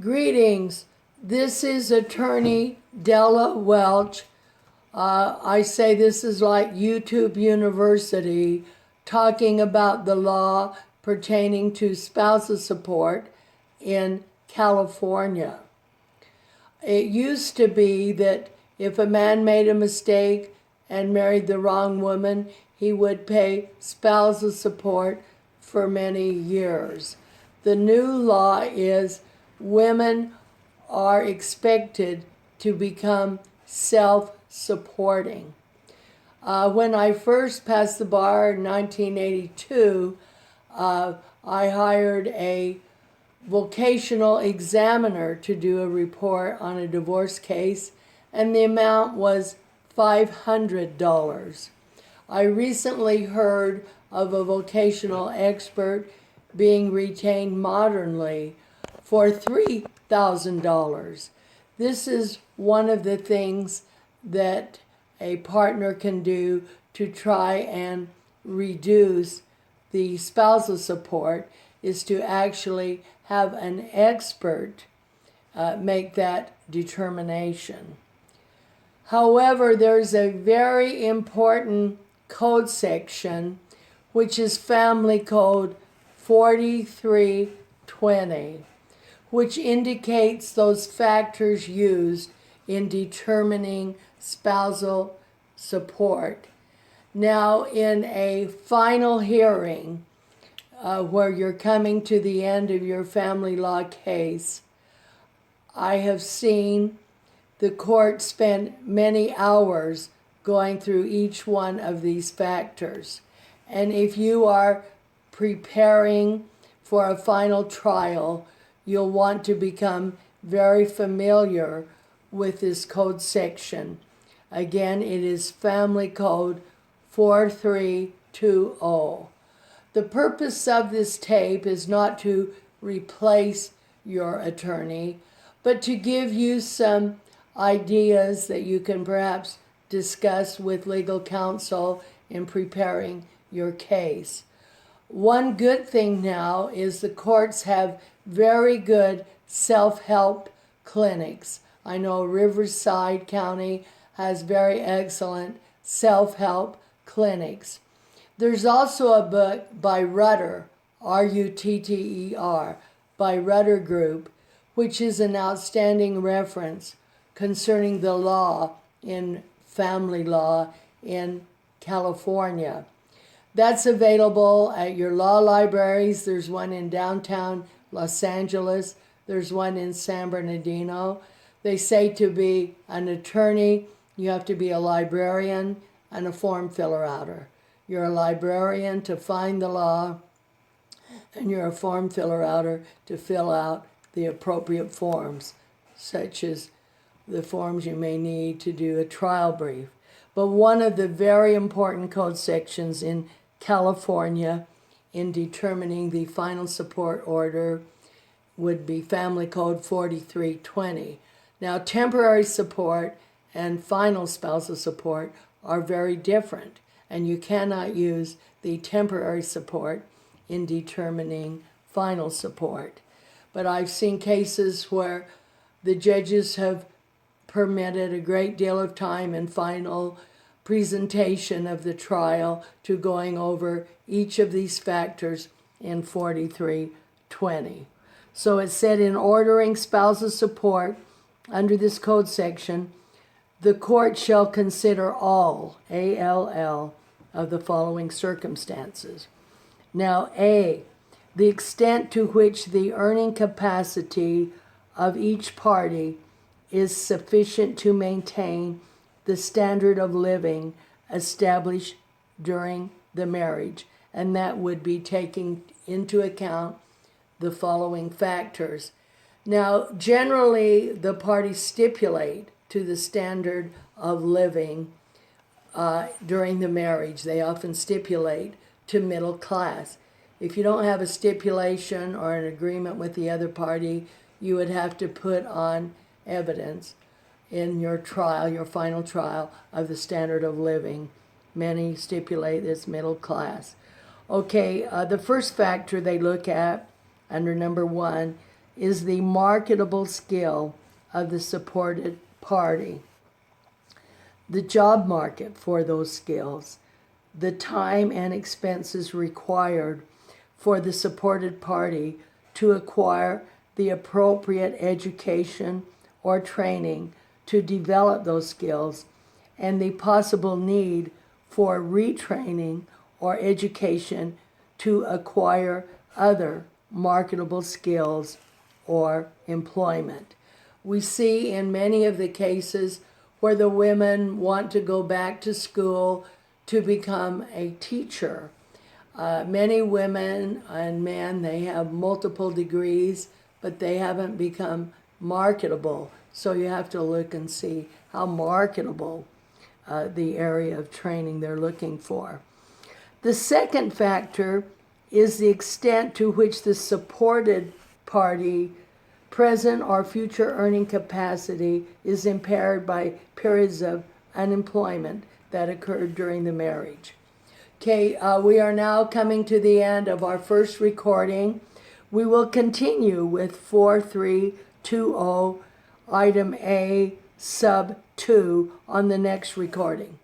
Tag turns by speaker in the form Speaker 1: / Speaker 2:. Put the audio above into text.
Speaker 1: Greetings. This is attorney Della Welch. I say this is like YouTube University talking about the law pertaining to spousal support in California. It used to be that if a man made a mistake and married the wrong woman, he would pay spousal support for many years. The new law is women are expected to become self-supporting. When I first passed the bar in 1982, I hired a vocational examiner to do a report on a divorce case, and the amount was $500. I recently heard of a vocational expert being retained modernly for $3,000. This is one of the things that a partner can do to try and reduce the spousal support, is to actually have an expert make that determination. However, there's a very important code section, which is Family Code 4320, which indicates those factors used in determining spousal support. Now, in a final hearing where you're coming to the end of your family law case, I have seen the court spend many hours going through each one of these factors. And if you are preparing for a final trial, you'll want to become very familiar with this code section. Again, it is Family Code 4320. The purpose of this tape is not to replace your attorney, but to give you some ideas that you can perhaps discuss with legal counsel in preparing your case. One good thing now is the courts have very good self-help clinics. I know Riverside County has very excellent self-help clinics. There's also a book by Rutter, R-U-T-T-E-R, by Rutter Group, which is an outstanding reference concerning the law in family law in California. That's available at your law libraries. There's one in downtown Los Angeles. There's one in San Bernardino. They say to be an attorney, you have to be a librarian and a form filler-outer. You're a librarian to find the law, and you're a form filler-outer to fill out the appropriate forms, such as the forms you may need to do a trial brief. But one of the very important code sections in California in determining the final support order would be Family Code 4320. Now, temporary support and final spousal support are very different, and you cannot use the temporary support in determining final support. But I've seen cases where the judges have permitted a great deal of time in final presentation of the trial to going over each of these factors in 4320. So it said, in ordering spousal support under this code section, the court shall consider all, A-L-L, of the following circumstances. Now, A, the extent to which the earning capacity of each party is sufficient to maintain the standard of living established during the marriage, and that would be taking into account the following factors. Now, generally, the parties stipulate to the standard of living during the marriage. They often stipulate to middle class. If you don't have a stipulation or an agreement with the other party, you would have to put on evidence in your trial, your final trial, of the standard of living. Many stipulate this middle class. Okay, the first factor they look at under number 1 is the marketable skill of the supported party, the job market for those skills, the time and expenses required for the supported party to acquire the appropriate education or training to develop those skills, and the possible need for retraining or education to acquire other marketable skills or employment. We see in many of the cases where the women want to go back to school to become a teacher. Many women and men, they have multiple degrees, but they haven't become marketable. So you have to look and see how marketable the area of training they're looking for. The second factor is the extent to which the supported party present or future earning capacity is impaired by periods of unemployment that occurred during the marriage. Okay, we are now coming to the end of our first recording. We will continue with 4320, item A, sub 2 on the next recording.